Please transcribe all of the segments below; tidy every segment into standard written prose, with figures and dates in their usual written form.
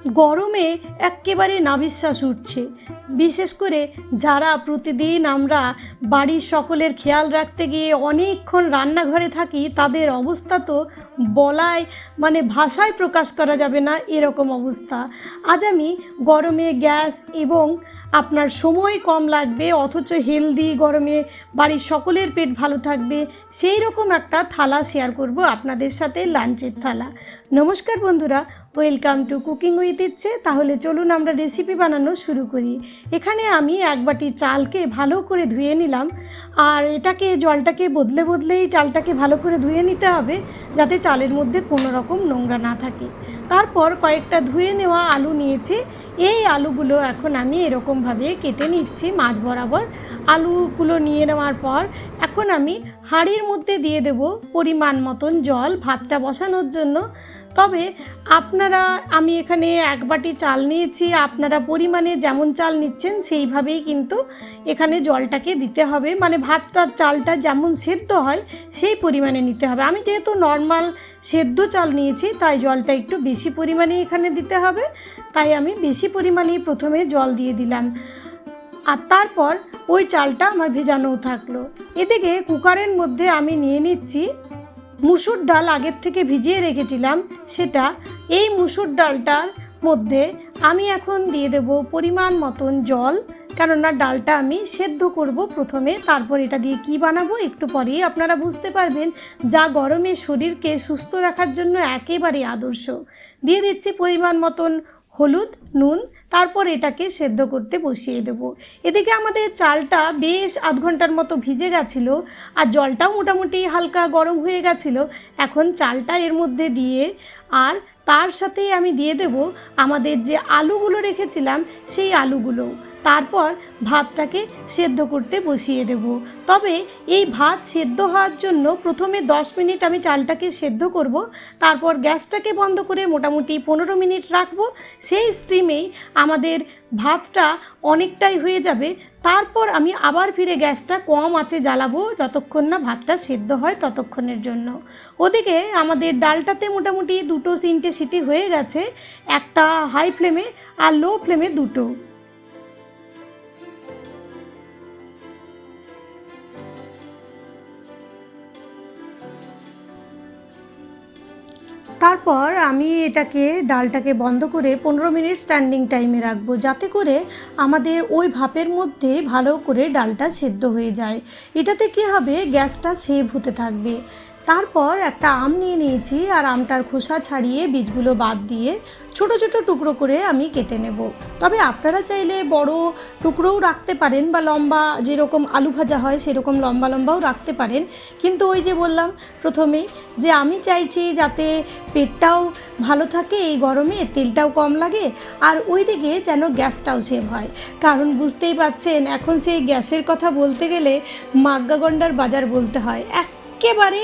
গরমে একেবারে নাভিশ্বাস উঠছে। বিশেষ করে যারা প্রতিদিন আমরা বাড়ির সকলের খেয়াল রাখতে গিয়ে অনেকক্ষণ রান্নাঘরে থাকি, তাদের অবস্থা তো বলায় মানে ভাষায় প্রকাশ করা যাবে না, এরকম অবস্থা। আজ আমি গরমে গ্যাস এবং আপনার সময় কম লাগবে অথচ হেলদি, গরমে বাড়ির সকলের পেট ভালো থাকবে, সেই রকম একটা থালা শেয়ার করব আপনাদের সাথে, লাঞ্চের থালা। নমস্কার বন্ধুরা, ওয়েলকাম টু কুকিং উইথ ইচ্ছে। তাহলে চলুন আমরা রেসিপি বানানো শুরু করি। এখানে আমি এক বাটি চালকে ভালো করে ধুয়ে নিলাম, আর এটাকে জলটাকে বদলেই চালটাকে ভালো করে ধুয়ে নিতে হবে, যাতে চালের মধ্যে কোনো রকম নোংরা না থাকে। তারপর কয়েকটা ধুয়ে নেওয়া আলু নিয়েছি। এই আলুগুলো এখন আমি এরকমভাবে কেটে নিচ্ছি মাঝ বরাবর। আলুগুলো নিয়ে নেওয়ার পর এখন আমি হাঁড়ির মধ্যে দিয়ে দেব পরিমাণ মতন জল ভাতটা বসানোর জন্য। তবে আমি এখানে এক বাটি চাল নিয়েছি, আপনারা পরিমাণে যেমন চাল নিচ্ছেন সেইভাবেই কিন্তু এখানে জলটাকে দিতে হবে, মানে ভাতটার চালটা যেমন সেদ্ধ হয় সেই পরিমাণে নিতে হবে। আমি যেহেতু নর্মাল সেদ্ধ চাল নিয়েছি তাই জলটা একটু বেশি পরিমাণে এখানে দিতে হবে, তাই আমি বেশি পরিমাণেই প্রথমে জল দিয়ে দিলাম। আর তারপর ওই চালটা আমার ভেজানোও থাকলো। এদিকে কুকারের মধ্যে আমি নিয়ে নিচ্ছি মুসুর ডাল, আগের থেকে ভিজিয়ে রেখেছিলাম সেটা। এই মুসুর ডালটার মধ্যে আমি এখন দিয়ে দেব পরিমাণ মতন জল, কেননা ডালটা আমি সেদ্ধ করব প্রথমে, তারপর এটা দিয়ে কি বানাবো একটু পরেই আপনারা বুঝতে পারবেন, যা গরমে শরীরকে সুস্থ রাখার জন্য একেবারে আদর্শ। দিয়ে দিচ্ছি পরিমাণ মতন হলুদ, নুন, তারপর এটাকে সেদ্ধ করতে বসিয়ে দেব। এদিকে আমাদের চালটা বেশ আধ ঘন্টার মতো ভিজে গেছিলো, আর জলটাও মোটামুটি হালকা গরম হয়ে গেছিলো। এখন চালটা এর মধ্যে দিয়ে, আর তার সাথেই আমি দিয়ে দেব আমাদের যে আলুগুলো রেখেছিলাম সেই আলুগুলো। তারপর ভাতটাকে সেদ্ধ করতে বসিয়ে দেব। তবে এই ভাত সেদ্ধ হওয়ার জন্য প্রথমে 10 মিনিট আমি চালটাকে সেদ্ধ করব, তারপর গ্যাসটাকে বন্ধ করে মোটামুটি 15 মিনিট রাখবো। সেই স্টিমেই আমাদের ভাতটা অনেকটাই হয়ে যাবে। তারপর আমি আবার ফিরে গ্যাসটা কম আঁচে জ্বালাবো, যতক্ষণ না ভাতটা সেদ্ধ হয় ততক্ষণের জন্য। ওদিকে আমাদের ডালটাতে মোটামুটি 2-3টে সিটি হয়ে গেছে, একটা হাই ফ্লেমে আর লো ফ্লেমে দুটো। তারপর আমি ডালটাকে বন্ধ করে 15 মিনিট স্ট্যান্ডিং টাইমে রাখবো, যাতে করে আমাদের ওই ভাপের মধ্যে ভালো করে ডালটা সেদ্ধ হয়ে যায়। এটাতে কী হবে, গ্যাসটা সেভ হতে থাকবে। তারপর একটা আম নিয়ে নিয়েছি, আর আমটার খোসা ছাড়িয়ে বীজগুলো বাদ দিয়ে ছোট ছোট টুকরো করে আমি কেটে নেব। তবে আপনারা চাইলে বড় টুকরোও রাখতে পারেন, বা লম্বা যেরকম আলু ভাজা হয় সেরকম লম্বা লম্বাও রাখতে পারেন। কিন্তু ওই যে বললাম প্রথমেই যে আমি চাইছি যাতে পেটটাও ভালো থাকে, এই গরমে তেলটাও কম লাগে, আর ওইদিকে যেন গ্যাসটাও সেভ হয়। কারণ বুঝতেই পাচ্ছেন এখন সেই গ্যাসের কথা বলতে গেলে মাগ্গাগন্ডার বাজার বলতে হয়। একেবারে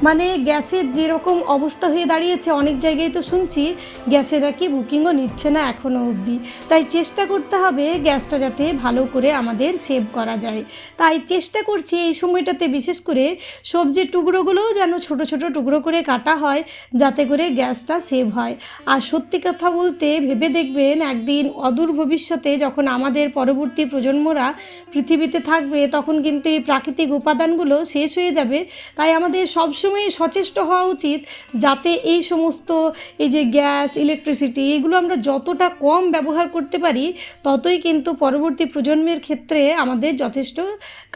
মানে গ্যাসের যেরকম অবস্থা হয়ে দাঁড়িয়েছে, অনেক জায়গায় তো শুনছি গ্যাসের নাকি বুকিংও নিচ্ছে না এখনও অবধি। তাই চেষ্টা করতে হবে গ্যাসটা যাতে ভালো করে আমাদের সেভ করা যায়। তাই চেষ্টা করছি এই সময়টাতে বিশেষ করে সবজির টুকরোগুলোও যেন ছোট ছোট টুকরো করে কাটা হয়, যাতে করে গ্যাসটা সেভ হয়। আর সত্যি কথা বলতে ভেবে দেখবেন, একদিন অদূর ভবিষ্যতে যখন আমাদের পরবর্তী প্রজন্মরা পৃথিবীতে থাকবে, তখন কিন্তু এই প্রাকৃতিক উপাদানগুলো শেষ হয়ে যাবে। তাই আমাদের সবসময় সচেষ্ট হওয়া উচিত যাতে এই সমস্ত এই যে গ্যাস, ইলেকট্রিসিটি, এগুলো আমরা যতটা কম ব্যবহার করতে পারি ততই কিন্তু পরবর্তী প্রজন্মের ক্ষেত্রে আমাদের যথেষ্ট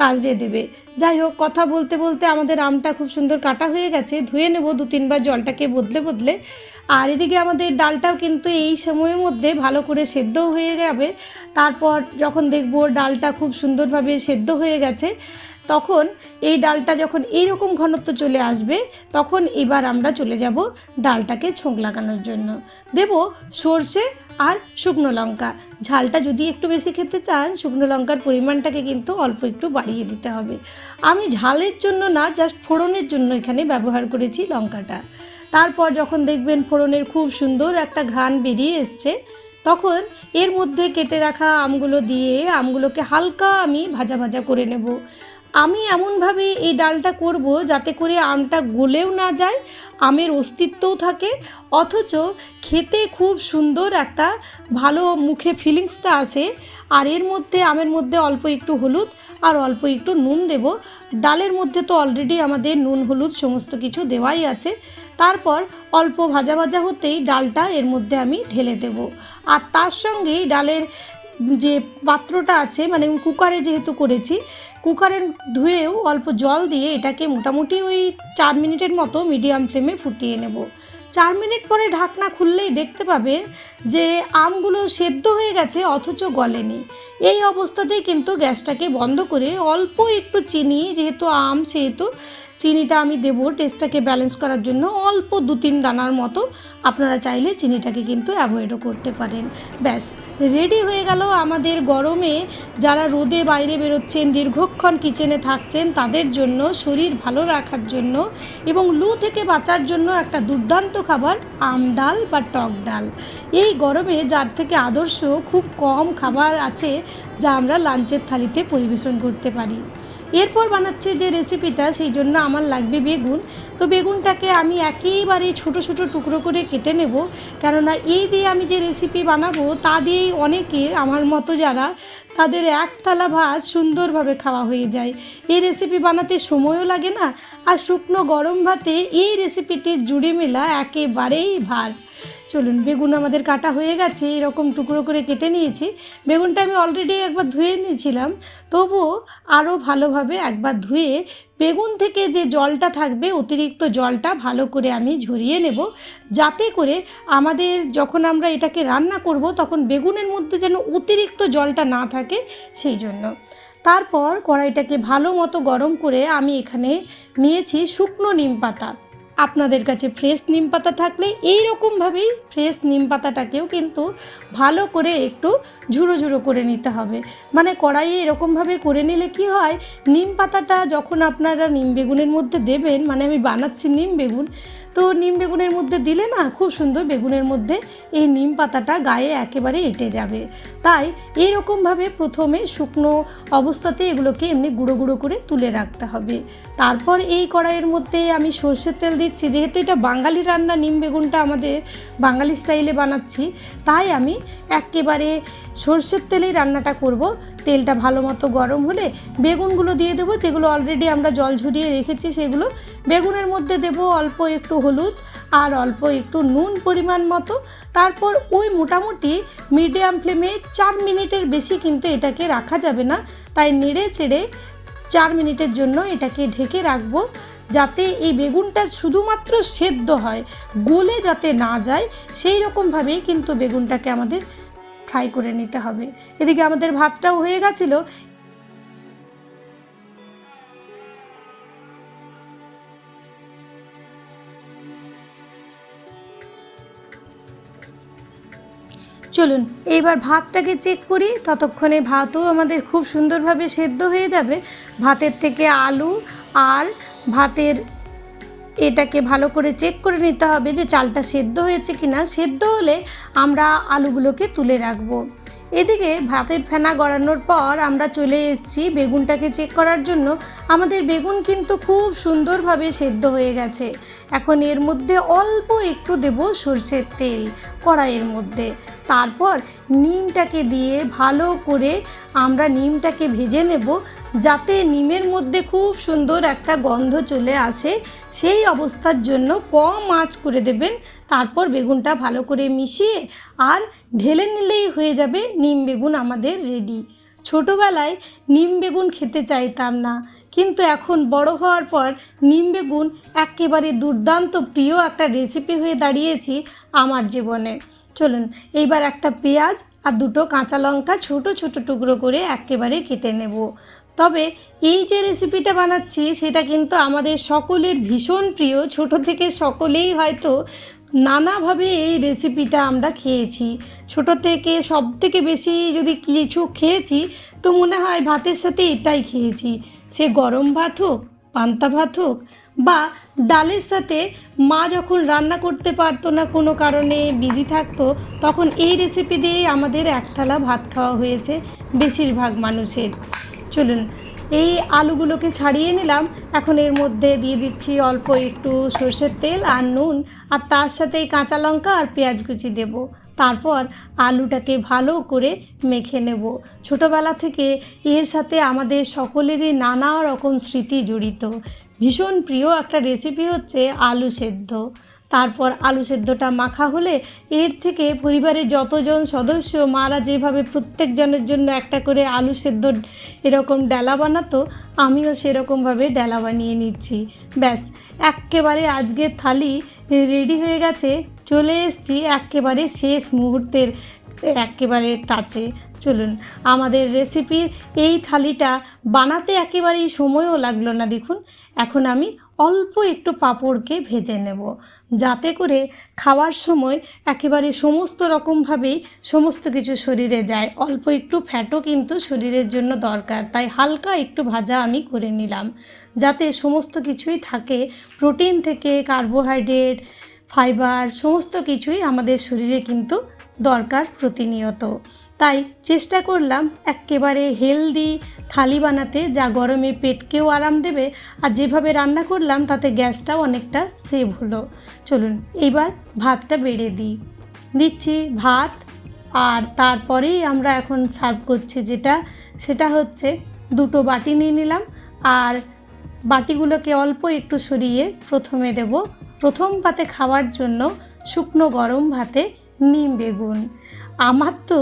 কাজে দেবে। যাই হোক, কথা বলতে বলতে আমাদের আমটা খুব সুন্দর কাটা হয়ে গেছে, ধুয়ে নেব 2-3 বার জলটাকে বদলে। আর এদিকে আমাদের ডালটাও কিন্তু এই সময়ের মধ্যে ভালো করে সেদ্ধ হয়ে যাবে। তারপর যখন দেখব ডালটা খুব সুন্দরভাবে সেদ্ধ হয়ে গেছে, তখন এই ডালটা যখন এইরকম ঘনত্ব চলে আসবে, তখন এবার আমরা চলে যাব ডালটাকে ছোঁক লাগানোর জন্য। দেব সর্ষে আর শুকনো লঙ্কা। ঝালটা যদি একটু বেশি খেতে চান, শুকনো লঙ্কার পরিমাণটাকে কিন্তু অল্প একটু বাড়িয়ে দিতে হবে। আমি ঝালের জন্য না, জাস্ট ফোড়নের জন্য এখানে ব্যবহার করেছি লঙ্কাটা। তারপর যখন দেখবেন ফোড়নের খুব সুন্দর একটা ঘ্রাণ বেরিয়ে এসছে, তখন এর মধ্যে কেটে রাখা আমগুলো দিয়ে আমগুলোকে হালকা আমি ভাজা ভাজা করে নেব। আমি এমনভাবে এই ডালটা করব যাতে করে আমটা গলেও না যায়, আমের অস্তিত্বও থাকে, অথচ খেতে খুব সুন্দর একটা ভালো মুখে ফিলিংসটা আসে। আর এর মধ্যে আমের মধ্যে অল্প একটু হলুদ আর অল্প একটু নুন দেব। ডালের মধ্যে তো অলরেডি আমাদের নুন হলুদ সমস্ত কিছু দেওয়াই আছে। তারপর অল্প ভাজা ভাজা হতেই ডালটা এর মধ্যে আমি ঢেলে দেব। আর তার সঙ্গেই ডালের যে পাত্রটা আছে, মানে কুকারে যেহেতু করেছি, কুকারে ধুয়েও অল্প জল দিয়ে এটাকে মোটামুটি ওই 4 মিনিটের মতো মিডিয়াম ফ্লেমে ফুটিয়ে নেব। 4 মিনিট পরে ঢাকনা খুললেই দেখতে পাবেন যে আমগুলো সেদ্ধ হয়ে গেছে অথচ গলেনি। এই অবস্থাতেই কিন্তু গ্যাসটাকে বন্ধ করে অল্প একটু চিনি, যেহেতু আম সেহেতু চিনিটা আমি দেবো টেস্টটাকে ব্যালেন্স করার জন্য, অল্প 2-3 দানার মতো। আপনারা চাইলে চিনিটাকে কিন্তু অ্যাভয়েডও করতে পারেন। ব্যাস রেডি হয়ে গেল আমাদের গরমে যারা রোদে বাইরে বেরোচ্ছেন, দীর্ঘক্ষণ কিচেনে থাকছেন, তাদের জন্য, শরীর ভালো রাখার জন্য এবং লু থেকে বাঁচার জন্য একটা দুর্দান্ত খাবার আম ডাল বা টক ডাল। এই গরমে যার থেকে আদর্শ খুব কম খাবার আছে যা আমরা লাঞ্চের থালিতে পরিবেশন করতে পারি। এরপর বানাচ্ছে যে রেসিপিটা, সেই জন্য আমার লাগবে বেগুন। তো বেগুনটাকে আমি একেবারে ছোটো ছোটো টুকরো করে কেটে নেব, কেননা এই দিয়ে আমি যে রেসিপি বানাবো তা দিয়েই অনেকের আমার মতো যারা, তাদের এক থালা ভাত সুন্দরভাবে খাওয়া হয়ে যায়। এই রেসিপি বানাতে সময়ও লাগে না, আর শুকনো গরম ভাতে এই রেসিপিটির জুড়ে মেলা একেবারেই ভার। চলুন, বেগুন আমাদের কাটা হয়ে গেছে, এরকম টুকরো করে কেটে নিয়েছি। বেগুনটা আমি অলরেডি একবার ধুয়ে নিয়েছিলাম, তবুও আরও ভালোভাবে একবার ধুয়ে বেগুন থেকে যে জলটা থাকবে, অতিরিক্ত জলটা ভালো করে আমি ঝরিয়ে নেব, যাতে করে আমাদের যখন আমরা এটাকে রান্না করব তখন বেগুনের মধ্যে যেন অতিরিক্ত জলটা না থাকে, সেই জন্য। তারপর কড়াইটাকে ভালো মতো গরম করে আমি এখানে নিয়েছি শুকনো নিম পাতা। আপনাদের কাছে ফ্রেশ নিম পাতা থাকলে এই রকমভাবেই ফ্রেশ নিম পাতাটাকেও কিন্তু ভালো করে একটু ঝুড়ো ঝুড়ো করে নিতে হবে। মানে কড়াইয়ে এরকমভাবে করে নিলে কি হয়, নিম পাতাটা যখন আপনারা নিম বেগুনের মধ্যে দেবেন, মানে আমি বানাচ্ছি নিম বেগুন, তো নিম বেগুনের মধ্যে দিলে না খুব সুন্দর বেগুনের মধ্যে এই নিম পাতাটা গায়ে একেবারে এঁটে যাবে। তাই এইরকমভাবে প্রথমে শুকনো অবস্থাতে এগুলোকে এমনি গুঁড়ো গুঁড়ো করে তুলে রাখতে হবে। তারপর এই কড়াইয়ের মধ্যে আমি সর্ষের তেল দিচ্ছি। যেহেতু এটা বাঙালি রান্না, নিম বেগুনটা আমাদের বাঙালি স্টাইলে বানাচ্ছি, তাই আমি একেবারে সর্ষের তেলেই রান্নাটা করব। তেলটা ভালো মতো গরম হলে বেগুনগুলো দিয়ে দেবো, যেগুলো অলরেডি আমরা জল ঝরিয়ে রেখেছি সেগুলো। বেগুনের মধ্যে দেব অল্প একটু হলুদ আর অল্প একটু নুন পরিমাণ মতো। তারপর ওই মোটামুটি মিডিয়াম ফ্লেমে 4 মিনিটের বেশি কিন্তু এটাকে রাখা যাবে না, তাই নেড়ে চেড়ে 4 মিনিটের জন্য এটাকে ঢেকে রাখবো, যাতে এই বেগুনটা শুধুমাত্র সেদ্ধ হয়, গলে যাতে না যায় সেই রকমভাবেই কিন্তু বেগুনটাকে আমাদের ফ্রাই করে নিতে হবে। এদিকে আমাদের ভাতটাও হয়ে গেছিলো। চলুন এইবার ভাতটাকে চেক করি, ততক্ষণে ভাতও আমাদের খুব সুন্দরভাবে সেদ্ধ হয়ে যাবে। ভাতের থেকে আলু আর ভাতের এটাকে ভালো করে চেক করে নিতে হবে যে চালটা সেদ্ধ হয়েছে কিনা। সেদ্ধ হলে আমরা আলুগুলোকে তুলে রাখবো। এদিকে ভাতের ফেনা গড়ানোর পর আমরা চলে এসেছি বেগুনটাকে চেক করার জন্য। আমাদের বেগুন কিন্তু খুব সুন্দরভাবে সেদ্ধ হয়ে গেছে। এখন এর মধ্যে অল্প একটু দেব সরষের তেল কড়াইয়ের মধ্যে। তারপর নিমটাকে দিয়ে ভালো করে আমরা নিমটাকে ভেজে নেব, যাতে নিমের মধ্যে খুব সুন্দর একটা গন্ধ চলে আসে। সেই অবস্থার জন্য কম আঁচ করে দেবেন। তারপর বেগুনটা ভালো করে মিশিয়ে আর ঢেলে নিলেই হয়ে যাবে নিম বেগুন আমাদের রেডি। ছোটোবেলায় নিম বেগুন খেতে চাইতাম না, কিন্তু এখন বড় হওয়ার পর নিম বেগুন একেবারে দুর্দান্ত প্রিয় একটা রেসিপি হয়ে দাঁড়িয়েছি আমার জীবনে। চলুন এইবার একটা পেঁয়াজ আর 2টো কাঁচা লঙ্কা ছোট ছোট টুকরো করে একেবারে কেটে নেব। তবে এই যে রেসিপিটা বানাচ্ছি সেটা কিন্তু আমাদের সকলের ভীষণ প্রিয়। ছোট থেকে সকলেই হয়তো নানাভাবে এই রেসিপিটা আমরা খেয়েছি। ছোট থেকে সব থেকে বেশি যদি কিছু খেয়েছি তো মনে হয় ভাতের সাথে এটাই খেয়েছি। সে গরম ভাত হোক, পান্তা ভাত হোক বা ডালের সাথে। মা যখন রান্না করতে পারতো না, কোনো কারণে বিজি থাকতো, তখন এই রেসিপি দিয়েই আমাদের এক থালা ভাত খাওয়া হয়েছে বেশিরভাগ মানুষের। চলুন এই আলুগুলোকে ছাড়িয়ে নিলাম। এখন এর মধ্যে দিয়ে দিচ্ছি অল্প একটু সর্ষের তেল আর নুন, আর তার সাথে কাঁচা লঙ্কা আর পেঁয়াজ কুচি দেব। তারপর আলুটাকে ভালো করে মেখে নেব। ছোটোবেলা থেকে এর সাথে আমাদের সকলেরই নানা রকম স্মৃতি জড়িত। ভীষণ প্রিয় একটা রেসিপি হচ্ছে আলু সেদ্ধ। তারপর আলু সেদ্ধটা মাখা হলে এর থেকে পরিবারের যতজন সদস্য, মারা যেভাবে প্রত্যেকজনের জন্য একটা করে আলু সেদ্ধ এরকম ডালা বানাতো, আমিও সেরকমভাবে ডালা বানিয়ে নিচ্ছি। ব্যাস, এক্কেবারে আজকের থালি রেডি হয়ে গেছে। চলে এসেছি একেবারে শেষ মুহূর্তের একেবারে টাচে। চলুন, আমাদের রেসিপির এই থালিটা বানাতে একেবারেই সময়ও লাগলো না। দেখুন, এখন আমি অল্প একটু পাঁপড়কে ভেজে নেব, যাতে করে খাওয়ার সময় একেবারে সমস্ত রকমভাবেই সমস্ত কিছু শরীরে যায়। অল্প একটু ফ্যাটও কিন্তু শরীরের জন্য দরকার, তাই হালকা একটু ভাজা আমি করে নিলাম, যাতে সমস্ত কিছুই থাকে। প্রোটিন থেকে কার্বোহাইড্রেট, ফাইবার সমস্ত কিছুই আমাদের শরীরে কিন্তু দরকার প্রতিনিয়ত। তাই চেষ্টা করলাম একেবারে হেলদি থালি বানাতে, যা গরমে পেটকেও আরাম দেবে, আর যেভাবে রান্না করলাম তাতে গ্যাসটাও অনেকটা সেভ হলো। চলুন এবার ভাতটা বেড়ে দিচ্ছি ভাত, আর তারপরেই আমরা এখন সার্ভ করছি সেটা হচ্ছে দুটো বাটি নিয়ে নিলাম, আর বাটিগুলোকে অল্প একটু সরিয়ে প্রথমে দেব প্রথম পাতে খাওয়ার জন্য শুকনো গরম ভাতে নিম বেগুন। আমার তো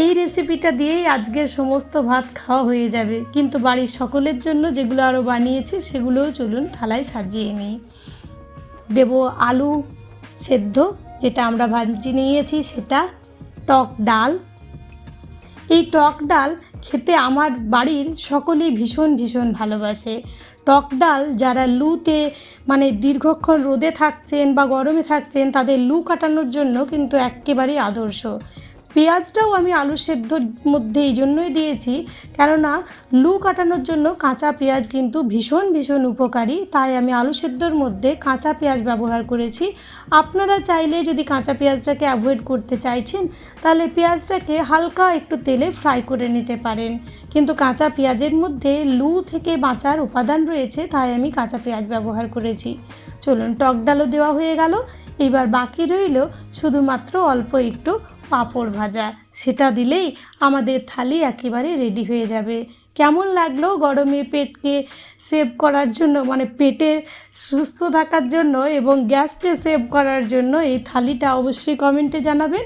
এই রেসিপিটা দিয়েই আজকের সমস্ত ভাত খাওয়া হয়ে যাবে, কিন্তু বাড়ির সকলের জন্য যেগুলো আরও বানিয়েছি সেগুলোও চলুন থালায় সাজিয়ে নিই। দেব আলু সেদ্ধ, যেটা আমরা ভাজি নিয়েছি সেটা, টক ডাল। এই টক ডাল খেতে আমার বাড়ির সকলেই ভীষণ ভীষণ ভালোবাসে। টক ডাল যারা লুতে মানে দীর্ঘক্ষণ রোদে থাকছেন বা গরমে থাকছেন, তাদের লু কাটানোর জন্য কিন্তু একেবারেই আদর্শ। পেঁয়াজটাও আমি আলু সেদ্ধর মধ্যে এই জন্যই দিয়েছি, কেননা লু কাটানোর জন্য কাঁচা পেঁয়াজ কিন্তু ভীষণ ভীষণ উপকারী, তাই আমি আলু সেদ্ধর মধ্যে কাঁচা পেঁয়াজ ব্যবহার করেছি। আপনারা চাইলে যদি কাঁচা পেঁয়াজটাকে অ্যাভয়েড করতে চাইছেন, তাহলে পেঁয়াজটাকে হালকা একটু তেলে ফ্রাই করে নিতে পারেন, কিন্তু কাঁচা পেঁয়াজের মধ্যে লু থেকে বাঁচার উপাদান রয়েছে, তাই আমি কাঁচা পেঁয়াজ ব্যবহার করেছি। চলুন, টক ডালও দেওয়া হয়ে গেল। এবার বাকি রইল শুধুমাত্র অল্প একটু পাঁপড় ভাজা, সেটা দিলেই আমাদের থালি একেবারে রেডি হয়ে যাবে। কেমন লাগলো গরমে পেটকে সেভ করার জন্য, মানে পেটে সুস্থ থাকার জন্য এবং গ্যাসকে সেভ করার জন্য এই থালিটা অবশ্যই কমেন্টে জানাবেন।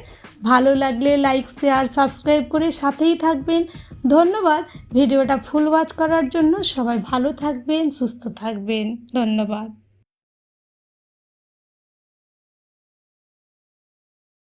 ভালো লাগলে লাইক, শেয়ার, সাবস্ক্রাইব করে সাথেই থাকবেন। ধন্যবাদ ভিডিওটা ফুল ওয়াচ করার জন্য। সবাই ভালো থাকবেন, সুস্থ থাকবেন। ধন্যবাদ।